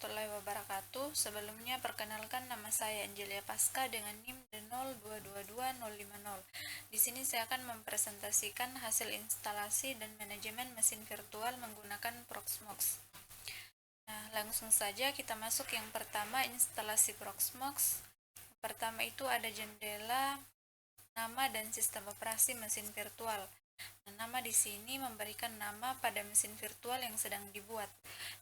warahmatullahi wabarakatuh. Sebelumnya perkenalkan, nama saya Angelia Pasca dengan NIM 0222050. Di sini saya akan mempresentasikan hasil instalasi dan manajemen mesin virtual menggunakan Proxmox. Nah, langsung saja kita masuk yang pertama, instalasi Proxmox. Pertama itu ada jendela, nama dan sistem operasi mesin virtual. Nama di sini memberikan nama pada mesin virtual yang sedang dibuat.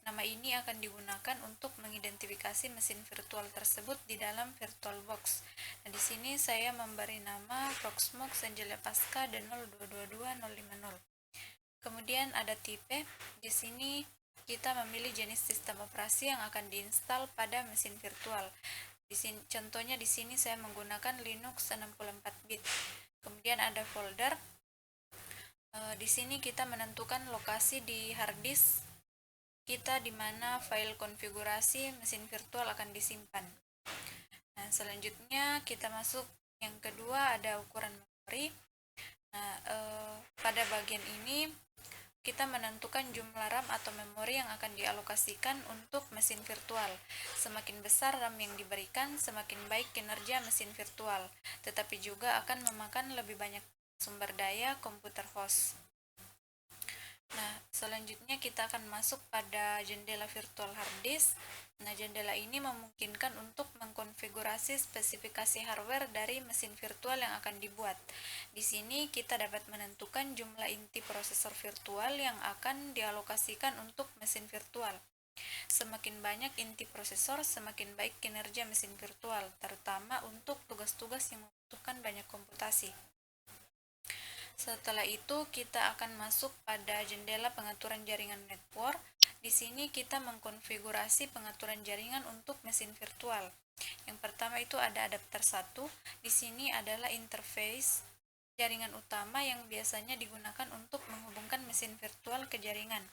Nama ini akan digunakan untuk mengidentifikasi mesin virtual tersebut di dalam VirtualBox. Nah, di sini saya memberi nama Proxmox Angelia Pasca dan 0222050. Kemudian ada tipe. Di sini kita memilih jenis sistem operasi yang akan diinstal pada mesin virtual. Contohnya di sini saya menggunakan Linux 64 bit. Kemudian ada folder. Di sini kita menentukan lokasi di hard disk kita di mana file konfigurasi mesin virtual akan disimpan. Nah, selanjutnya kita masuk yang kedua, ada ukuran memori. Nah, pada bagian ini kita menentukan jumlah RAM atau memori yang akan dialokasikan untuk mesin virtual. Semakin besar RAM yang diberikan, semakin baik kinerja mesin virtual, tetapi juga akan memakan lebih banyak sumber daya komputer host. Nah, selanjutnya kita akan masuk pada jendela virtual hard disk. Nah, jendela ini memungkinkan untuk mengkonfigurasi spesifikasi hardware dari mesin virtual yang akan dibuat. Di sini kita dapat menentukan jumlah inti prosesor virtual yang akan dialokasikan untuk mesin virtual. Semakin banyak inti prosesor, semakin baik kinerja mesin virtual, terutama untuk tugas-tugas yang membutuhkan banyak komputasi. Setelah itu kita akan masuk pada jendela pengaturan jaringan network. Di sini kita mengkonfigurasi pengaturan jaringan untuk mesin virtual. Yang pertama itu ada adapter 1. Di sini adalah interface jaringan utama yang biasanya digunakan untuk menghubungkan mesin virtual ke jaringan.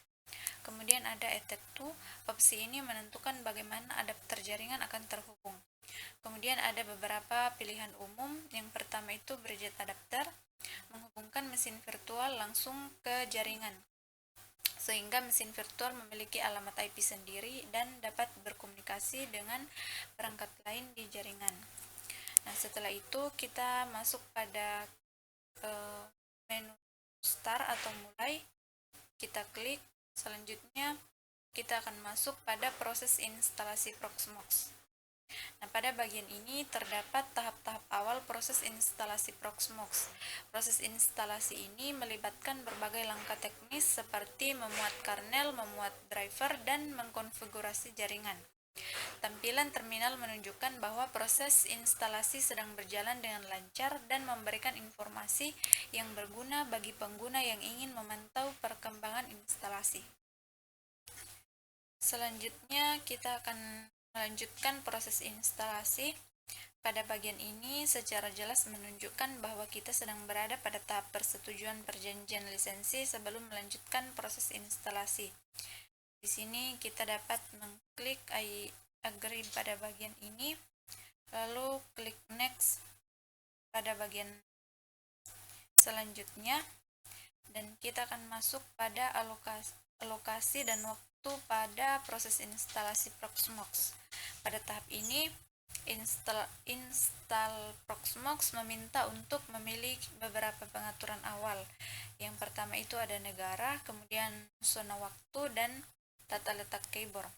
Kemudian ada ethet2. Opsi ini menentukan bagaimana adapter jaringan akan terhubung. Kemudian ada beberapa pilihan umum. Yang pertama itu bridge adapter, menghubungkan mesin virtual langsung ke jaringan, sehingga mesin virtual memiliki alamat IP sendiri dan dapat berkomunikasi dengan perangkat lain di jaringan. Nah, setelah itu kita masuk pada menu start atau mulai, kita klik. Selanjutnya kita akan masuk pada proses instalasi Proxmox. Nah, pada bagian ini terdapat tahap-tahap awal proses instalasi Proxmox. Proses instalasi ini melibatkan berbagai langkah teknis seperti memuat kernel, memuat driver, dan mengkonfigurasi jaringan. Tampilan terminal menunjukkan bahwa proses instalasi sedang berjalan dengan lancar dan memberikan informasi yang berguna bagi pengguna yang ingin memantau perkembangan instalasi. Selanjutnya kita akan melanjutkan proses instalasi. Pada bagian ini secara jelas menunjukkan bahwa kita sedang berada pada tahap persetujuan perjanjian lisensi sebelum melanjutkan proses instalasi. Di sini kita dapat mengklik I agree pada bagian ini, lalu klik next pada bagian selanjutnya, dan kita akan masuk pada alokasi dan waktu pada proses instalasi Proxmox. Pada tahap ini, install Proxmox meminta untuk memilih beberapa pengaturan awal. Yang pertama itu ada negara, kemudian zona waktu, dan tata letak keyboard.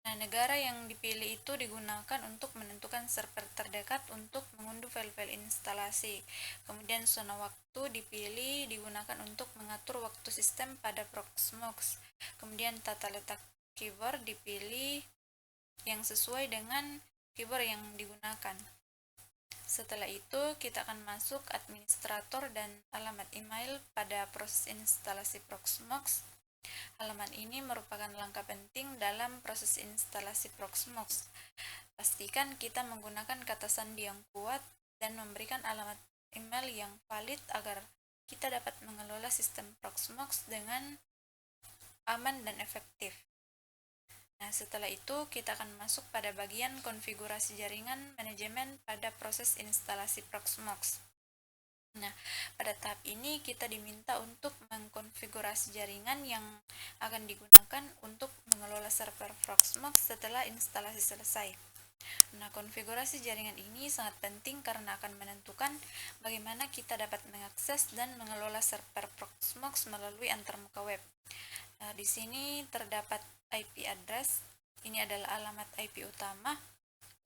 Nah, negara yang dipilih itu digunakan untuk menentukan server terdekat untuk mengunduh file-file instalasi. Kemudian zona waktu dipilih digunakan untuk mengatur waktu sistem pada Proxmox. Kemudian tata letak keyboard dipilih yang sesuai dengan keyboard yang digunakan. Setelah itu kita akan masuk administrator dan alamat email pada proses instalasi Proxmox. Halaman ini merupakan langkah penting dalam proses instalasi Proxmox. Pastikan kita menggunakan kata sandi yang kuat dan memberikan alamat email yang valid agar kita dapat mengelola sistem Proxmox dengan aman dan efektif. Nah, setelah itu kita akan masuk pada bagian konfigurasi jaringan manajemen pada proses instalasi Proxmox. Nah, pada tahap ini kita diminta untuk mengkonfigurasi jaringan yang akan digunakan untuk mengelola mengelola server Proxmox setelah instalasi selesai. Nah, konfigurasi jaringan ini sangat penting karena akan menentukan bagaimana kita dapat mengakses dan mengelola server Proxmox melalui antarmuka web. Nah, di sini terdapat IP address, ini adalah alamat IP utama,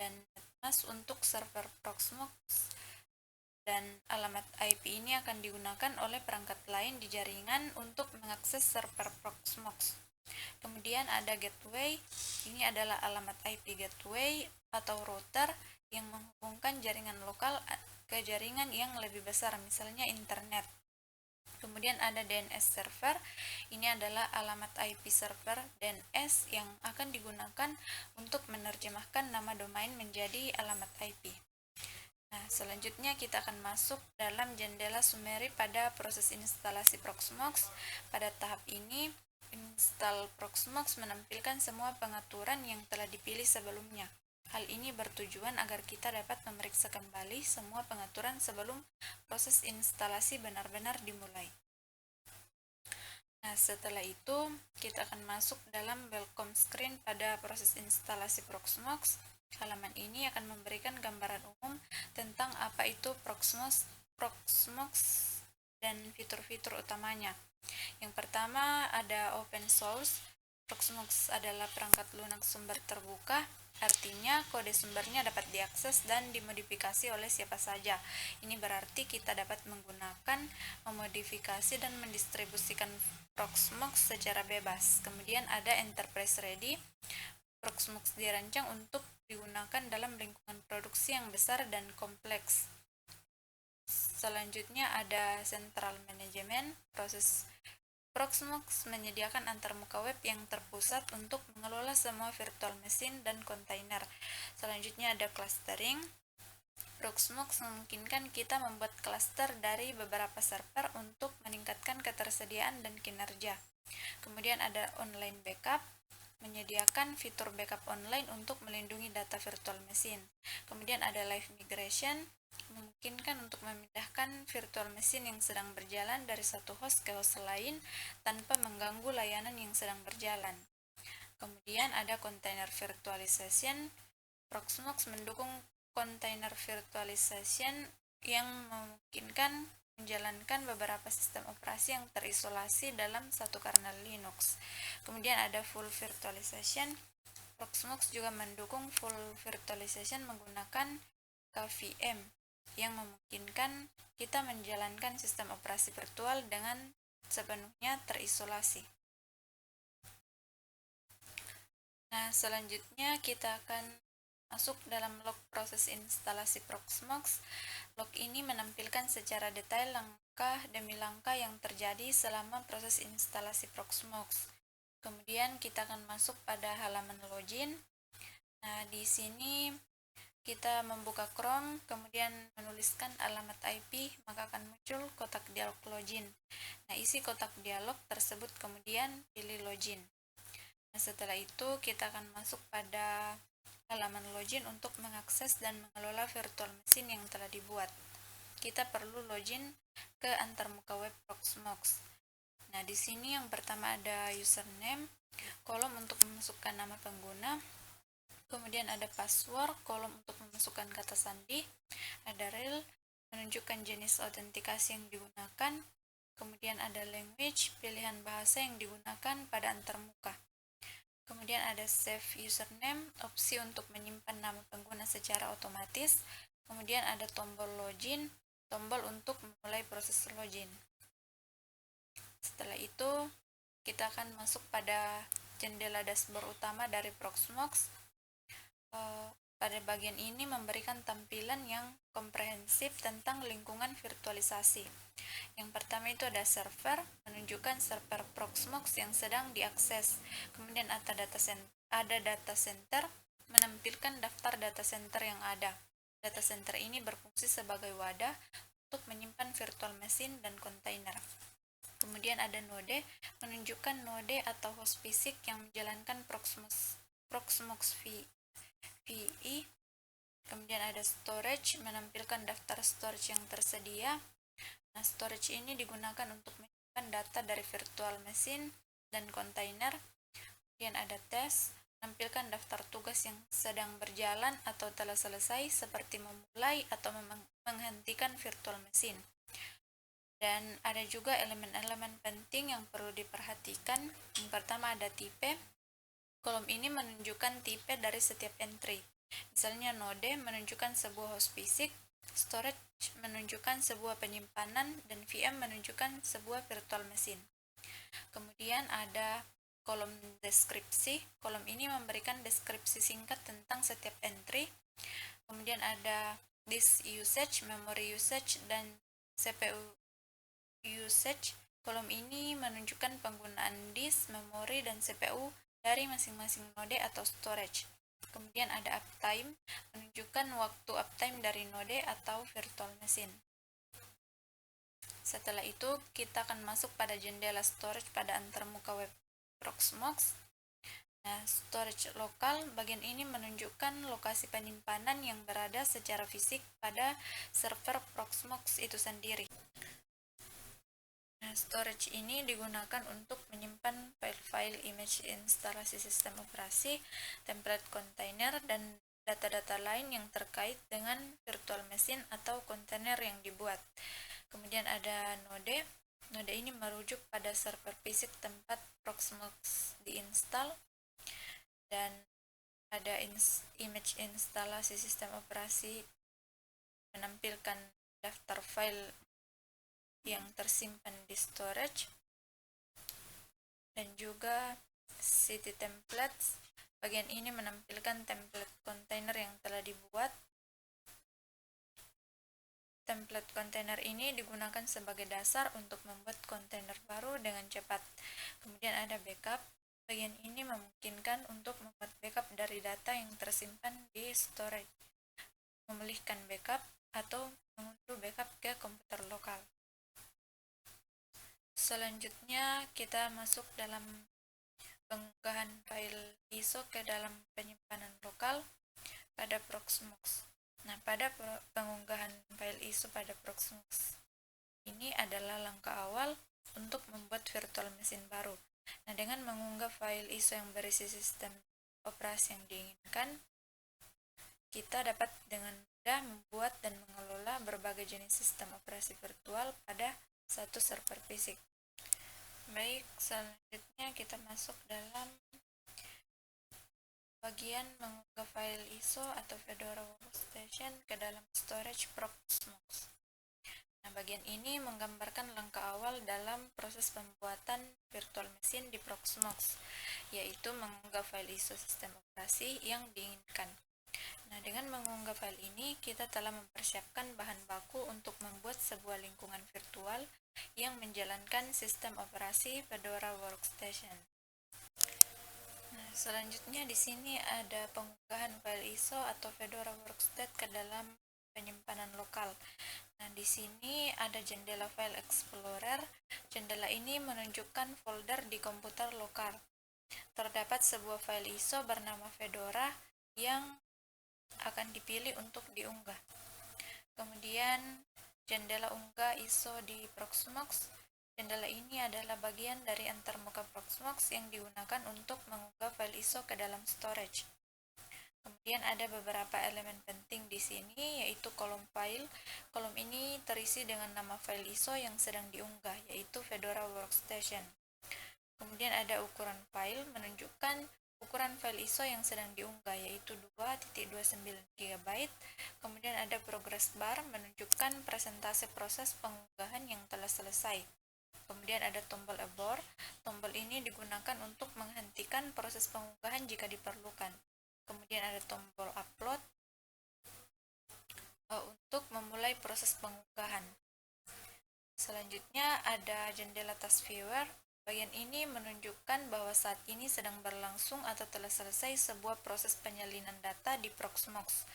dan netmask untuk server Proxmox, dan alamat IP ini akan digunakan oleh perangkat lain di jaringan untuk mengakses server Proxmox. Kemudian ada gateway, ini adalah alamat IP gateway atau router yang menghubungkan jaringan lokal ke jaringan yang lebih besar, misalnya internet. Kemudian ada DNS server, ini adalah alamat IP server DNS yang akan digunakan untuk menerjemahkan nama domain menjadi alamat IP. Nah, selanjutnya kita akan masuk dalam jendela summary pada proses instalasi Proxmox. Pada tahap ini, install Proxmox menampilkan semua pengaturan yang telah dipilih sebelumnya. Hal ini bertujuan agar kita dapat memeriksa kembali semua pengaturan sebelum proses instalasi benar-benar dimulai. Nah, setelah itu kita akan masuk dalam welcome screen pada proses instalasi Proxmox. Halaman ini akan memberikan gambaran umum tentang apa itu Proxmox dan fitur-fitur utamanya. Yang pertama ada open source. Proxmox adalah perangkat lunak sumber terbuka, artinya kode sumbernya dapat diakses dan dimodifikasi oleh siapa saja. Ini berarti kita dapat menggunakan, memodifikasi, dan mendistribusikan Proxmox secara bebas. Kemudian ada enterprise ready. Proxmox dirancang untuk digunakan dalam lingkungan produksi yang besar dan kompleks. Selanjutnya ada central management. Proses Proxmox menyediakan antarmuka web yang terpusat untuk mengelola semua virtual machine dan kontainer. Selanjutnya ada clustering. Proxmox memungkinkan kita membuat cluster dari beberapa server untuk meningkatkan ketersediaan dan kinerja. Kemudian ada online backup, menyediakan fitur backup online untuk melindungi data virtual machine. Kemudian ada live migration, memungkinkan untuk memindahkan virtual machine yang sedang berjalan dari satu host ke host lain tanpa mengganggu layanan yang sedang berjalan. Kemudian ada container virtualization. Proxmox mendukung container virtualization yang memungkinkan menjalankan beberapa sistem operasi yang terisolasi dalam satu kernel Linux. Kemudian ada full virtualization. Proxmox juga mendukung full virtualization menggunakan KVM yang memungkinkan kita menjalankan sistem operasi virtual dengan sepenuhnya terisolasi. Nah, selanjutnya kita akan masuk dalam log proses instalasi Proxmox. Log ini menampilkan secara detail langkah demi langkah yang terjadi selama proses instalasi Proxmox. Kemudian kita akan masuk pada halaman login. Nah, di sini kita membuka Chrome, kemudian menuliskan alamat IP, maka akan muncul kotak dialog login. Nah, isi kotak dialog tersebut kemudian pilih login. Nah, setelah itu kita akan masuk pada halaman login untuk mengakses dan mengelola virtual machine yang telah dibuat. Kita perlu login ke antarmuka web Proxmox. Nah, di sini yang pertama ada username, kolom untuk memasukkan nama pengguna, kemudian ada password, kolom untuk memasukkan kata sandi, ada rel, menunjukkan jenis autentikasi yang digunakan, kemudian ada language, pilihan bahasa yang digunakan pada antarmuka. Kemudian ada save username, opsi untuk menyimpan nama pengguna secara otomatis. Kemudian ada tombol login, tombol untuk memulai proses login. Setelah itu, kita akan masuk pada jendela dashboard utama dari Proxmox. Pada bagian ini memberikan tampilan yang komprehensif tentang lingkungan virtualisasi. Yang pertama itu ada server, menunjukkan server Proxmox yang sedang diakses. Kemudian ada data center, menampilkan daftar data center yang ada. Data center ini berfungsi sebagai wadah untuk menyimpan virtual machine dan kontainer. Kemudian ada node, menunjukkan node atau host fisik yang menjalankan Proxmox VE. Kemudian ada storage, menampilkan daftar storage yang tersedia. Nah, storage ini digunakan untuk menyimpan data dari virtual machine dan kontainer. Kemudian ada tes, menampilkan daftar tugas yang sedang berjalan atau telah selesai seperti memulai atau menghentikan virtual machine. Dan ada juga elemen-elemen penting yang perlu diperhatikan. Yang pertama ada tipe. Kolom ini menunjukkan tipe dari setiap entry. Misalnya node menunjukkan sebuah host fisik, storage menunjukkan sebuah penyimpanan, dan VM menunjukkan sebuah virtual machine. Kemudian ada kolom deskripsi. Kolom ini memberikan deskripsi singkat tentang setiap entry. Kemudian ada disk usage, memory usage, dan CPU usage. Kolom ini menunjukkan penggunaan disk, memori, dan CPU dari masing-masing node atau storage. Kemudian ada uptime, menunjukkan waktu uptime dari node atau virtual machine. Setelah itu, kita akan masuk pada jendela storage pada antarmuka web Proxmox. Nah, storage lokal, bagian ini menunjukkan lokasi penyimpanan yang berada secara fisik pada server Proxmox itu sendiri. Nah, storage ini digunakan untuk menyimpan file-file image instalasi sistem operasi, template kontainer, dan data-data lain yang terkait dengan virtual machine atau kontainer yang dibuat. Kemudian ada node. Node ini merujuk pada server fisik tempat Proxmox diinstal, dan ada image instalasi sistem operasi menampilkan daftar file yang tersimpan di storage, dan juga city templates. Bagian ini menampilkan template kontainer yang telah dibuat. Template kontainer ini digunakan sebagai dasar untuk membuat kontainer baru dengan cepat. Kemudian ada backup. Bagian ini memungkinkan untuk membuat backup dari data yang tersimpan di storage, memulihkan backup, atau mengunduh backup ke komputer lokal. Selanjutnya kita masuk dalam pengunggahan file ISO ke dalam penyimpanan lokal pada Proxmox. Nah, pada pengunggahan file ISO pada Proxmox ini adalah langkah awal untuk membuat virtual machine baru. Nah, dengan mengunggah file ISO yang berisi sistem operasi yang diinginkan, kita dapat dengan mudah membuat dan mengelola berbagai jenis sistem operasi virtual pada satu server fisik. Baik, selanjutnya kita masuk dalam bagian mengunggah file ISO atau Fedora Workstation ke dalam storage Proxmox. Nah, bagian ini menggambarkan langkah awal dalam proses pembuatan virtual machine di Proxmox, yaitu mengunggah file ISO sistem operasi yang diinginkan. Nah, dengan mengunggah file ini, kita telah mempersiapkan bahan baku untuk membuat sebuah lingkungan virtual yang menjalankan sistem operasi Fedora Workstation. Nah, selanjutnya di sini ada pengunggahan file ISO atau Fedora Workstation ke dalam penyimpanan lokal. Nah, di sini ada jendela File Explorer. Jendela ini menunjukkan folder di komputer lokal. Terdapat sebuah file ISO bernama Fedora yang akan dipilih untuk diunggah. Kemudian jendela unggah ISO di Proxmox. Jendela ini adalah bagian dari antarmuka Proxmox yang digunakan untuk mengunggah file ISO ke dalam storage. Kemudian ada beberapa elemen penting di sini, yaitu kolom file. Kolom ini terisi dengan nama file ISO yang sedang diunggah, yaitu Fedora Workstation. Kemudian ada ukuran file, menunjukkan ukuran file ISO yang sedang diunggah, yaitu 2.29 GB. Kemudian ada progress bar, menunjukkan presentase proses pengunggahan yang telah selesai. Kemudian ada tombol abort. Tombol ini digunakan untuk menghentikan proses pengunggahan jika diperlukan. Kemudian ada tombol upload untuk memulai proses pengunggahan. Selanjutnya ada jendela task viewer. Bagian ini menunjukkan bahwa saat ini sedang berlangsung atau telah selesai sebuah proses penyalinan data di Proxmox.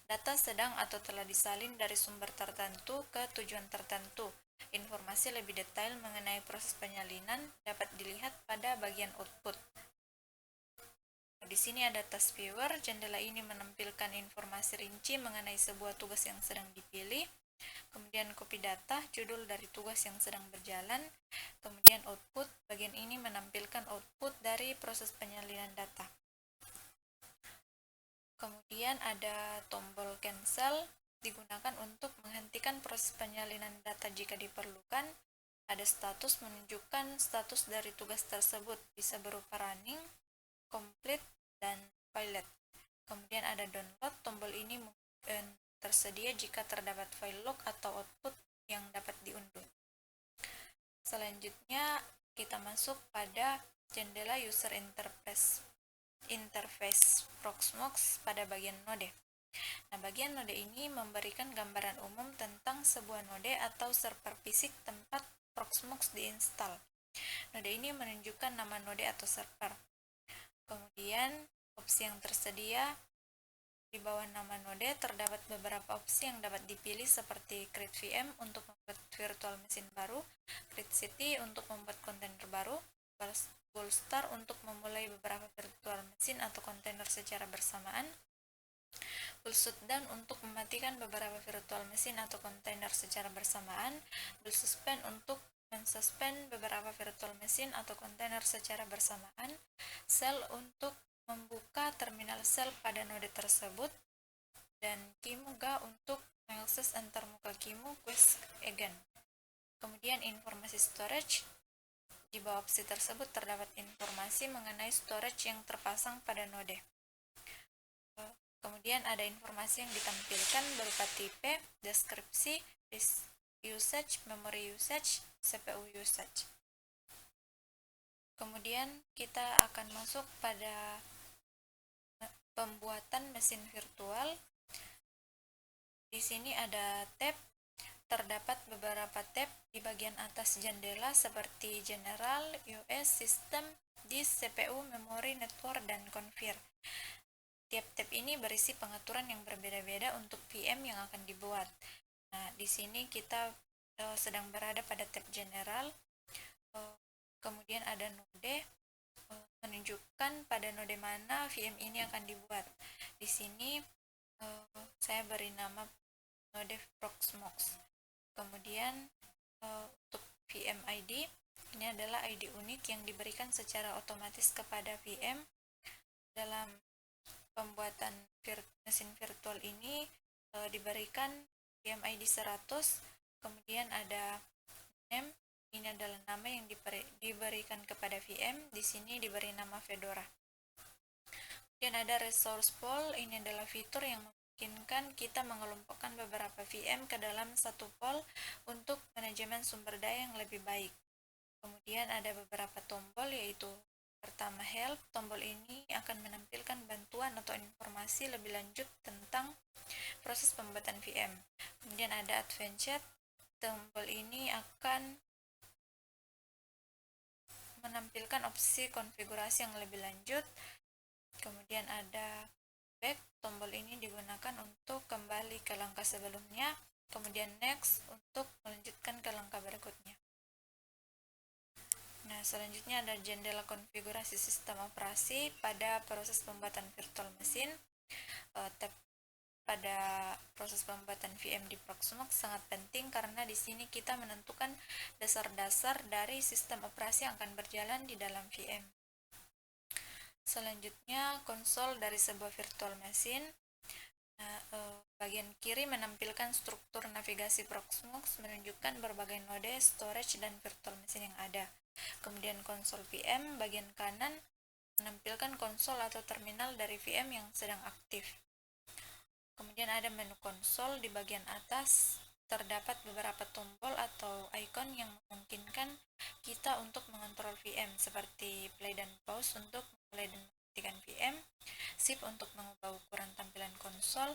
Data sedang atau telah disalin dari sumber tertentu ke tujuan tertentu. Informasi lebih detail mengenai proses penyalinan dapat dilihat pada bagian output. Di sini ada task viewer. Jendela ini menampilkan informasi rinci mengenai sebuah tugas yang sedang dipilih. kemudian copy data, judul dari tugas yang sedang berjalan, kemudian output, bagian ini menampilkan output dari proses penyalinan data. Kemudian ada tombol cancel, digunakan untuk menghentikan proses penyalinan data jika diperlukan. Ada status, menunjukkan status dari tugas tersebut, bisa berupa running, complete, dan pilot. Kemudian ada download, tombol ini tersedia jika terdapat file log atau output yang dapat diunduh. Selanjutnya kita masuk pada jendela user interface Proxmox pada bagian node. Nah, bagian node ini memberikan gambaran umum tentang sebuah node atau server fisik tempat Proxmox diinstal. Node ini menunjukkan nama node atau server. Kemudian opsi yang tersedia di bawah nama node terdapat beberapa opsi yang dapat dipilih seperti create VM untuk membuat virtual machine baru, create city untuk membuat kontainer baru, Bolster untuk memulai beberapa virtual machine atau kontainer secara bersamaan, full shutdown untuk mematikan beberapa virtual machine atau kontainer secara bersamaan, full suspend untuk mensuspend beberapa virtual machine atau kontainer secara bersamaan, shell untuk membuka terminal shell pada node tersebut, dan Kimuga untuk mengakses antarmuka Kimu quest agent. Kemudian informasi storage. Di bawah opsi tersebut terdapat informasi mengenai storage yang terpasang pada node. Kemudian ada informasi yang ditampilkan berupa tipe, deskripsi, disk usage, memory usage, CPU usage. Kemudian kita akan masuk pada pembuatan mesin virtual. Di sini ada tab. Terdapat beberapa tab di bagian atas jendela seperti General, US, System, Disk, CPU, Memory, Network, dan Config. Tiap tab ini berisi pengaturan yang berbeda-beda untuk VM yang akan dibuat. Nah, di sini kita sedang berada pada tab General. Kemudian ada node, menunjukkan pada node mana VM ini akan dibuat. Di sini saya beri nama node Proxmox. Kemudian untuk VM ID, ini adalah ID unik yang diberikan secara otomatis kepada VM. Dalam pembuatan mesin virtual ini diberikan VM ID 100, kemudian ada name, ini adalah nama yang diberikan kepada VM, di sini diberi nama Fedora. Kemudian ada resource pool, ini adalah fitur yang memungkinkan kita mengelompokkan beberapa VM ke dalam satu pool untuk manajemen sumber daya yang lebih baik. Kemudian ada beberapa tombol, yaitu pertama help, tombol ini akan menampilkan bantuan atau informasi lebih lanjut tentang proses pembuatan VM. Kemudian ada advanced, tombol ini akan menampilkan opsi konfigurasi yang lebih lanjut. Kemudian ada back, tombol ini digunakan untuk kembali ke langkah sebelumnya. Kemudian next untuk melanjutkan ke langkah berikutnya. Nah, selanjutnya ada jendela konfigurasi sistem operasi pada proses pembuatan virtual machine. Tab pada proses pembuatan VM di Proxmox sangat penting karena di sini kita menentukan dasar-dasar dari sistem operasi yang akan berjalan di dalam VM. Selanjutnya, konsol dari sebuah virtual machine. Nah, bagian kiri menampilkan struktur navigasi Proxmox, menunjukkan berbagai node, storage, dan virtual machine yang ada. Kemudian konsol VM, bagian kanan menampilkan konsol atau terminal dari VM yang sedang aktif. Kemudian ada menu konsol, di bagian atas terdapat beberapa tombol atau icon yang memungkinkan kita untuk mengontrol VM, seperti play dan pause untuk memulai dan mematikan VM, shift untuk mengubah ukuran tampilan konsol,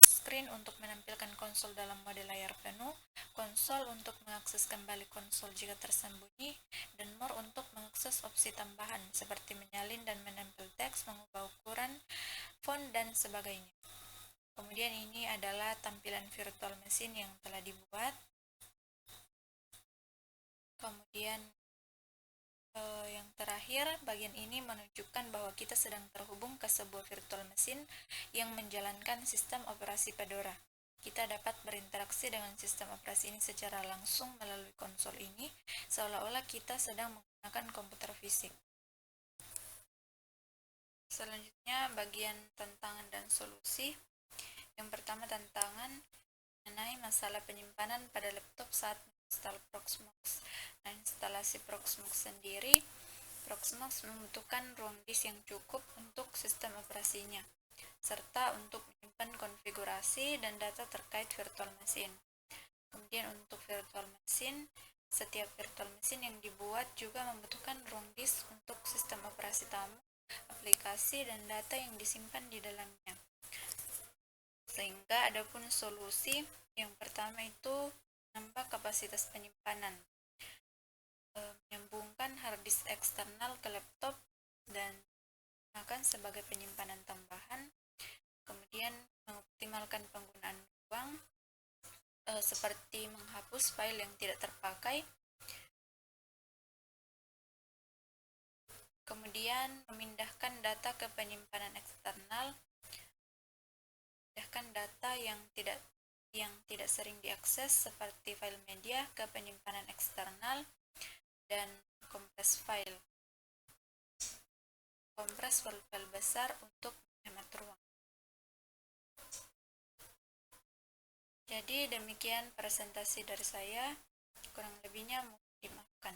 screen untuk menampilkan konsol dalam mode layar penuh, konsol untuk mengakses kembali konsol jika tersembunyi, dan more untuk mengakses opsi tambahan seperti menyalin dan menempel teks, mengubah ukuran, font, dan sebagainya. Kemudian ini adalah tampilan virtual machine yang telah dibuat. Kemudian yang terakhir, bagian ini menunjukkan bahwa kita sedang terhubung ke sebuah virtual machine yang menjalankan sistem operasi Fedora. kita dapat berinteraksi dengan sistem operasi ini secara langsung melalui konsol ini, seolah-olah kita sedang menggunakan komputer fisik. Selanjutnya, bagian tantangan dan solusi. Yang pertama, tantangan mengenai masalah penyimpanan pada laptop saat menginstal Proxmox. Nah, instalasi Proxmox sendiri, Proxmox membutuhkan ruang disk yang cukup untuk sistem operasinya, serta untuk menyimpan konfigurasi dan data terkait virtual machine. Kemudian untuk virtual machine, setiap virtual machine yang dibuat juga membutuhkan ruang disk untuk sistem operasi tamu, aplikasi, dan data yang disimpan di dalamnya. Sehingga adapun solusi yang pertama itu menambah kapasitas penyimpanan, menyambungkan hard disk eksternal ke laptop dan menggunakan sebagai penyimpanan tambahan. Kemudian mengoptimalkan penggunaan ruang, seperti menghapus file yang tidak terpakai. Kemudian memindahkan data ke penyimpanan eksternal, memindahkan data yang tidak sering diakses seperti file media ke penyimpanan eksternal, dan kompres file besar untuk menghemat ruang. Jadi demikian presentasi dari saya, kurang lebihnya mohon dimaafkan.